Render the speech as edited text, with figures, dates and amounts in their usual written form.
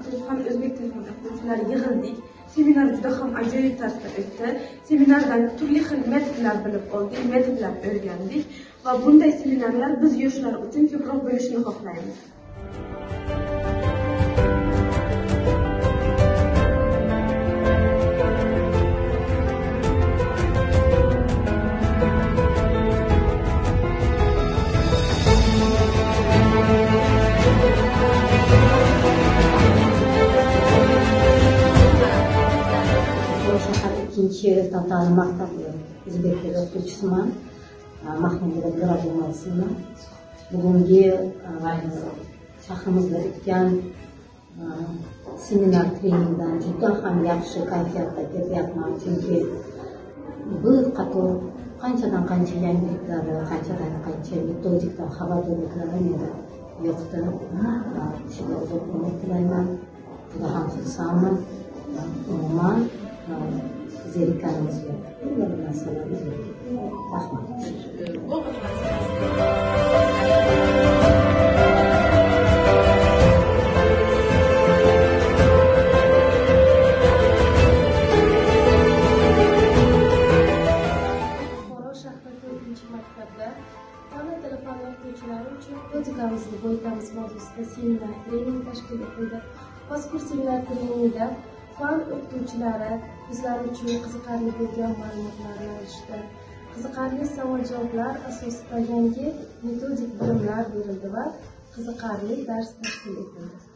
o'qituvchi ham o'zbek tili fani o'qituvchilari yig'ildik. Seminar juda ham ajoyib tarzda o'tdi. Seminardan turli xil metodlar bilib oldik, metodlar o'rgandik va bunday seminarlar biz yoshlar uchun ko'proq bo'lishini xohlaymiz. İkinci Tatlı maktabı o'zbek tili o'qituvchisiman. Mahmudova Dilrabo ismim. Bugungi shahrimizda o'tgan seminar treningdan juda ham yaxshi kayfiyatda ketyapman, chunki bir qator qanchadan qancha yangiliklari, qanchadan qancha metodikadan xabardorliklari menda yo'qdi. Shunga uzoq umr tilayman. Juda ham xursandman. Umuman zerikanimiz yo'q. Bu narsalarimiz yo'q. Rahmat. Maktabda ona tili fani o'qituvchilari uchun metodikamizni boyitamiz mavzusida seminar trening tashkil etildi. Mazkur seminar treningda fan o'qituvchilari bizlar uchun qiziqarli bo'lgan ma'lumotlarni olishdi. Qiziqarli savol-javoblar asosida yangi metodik bilimlar berildi va qiziqarli dars tashkil etildi.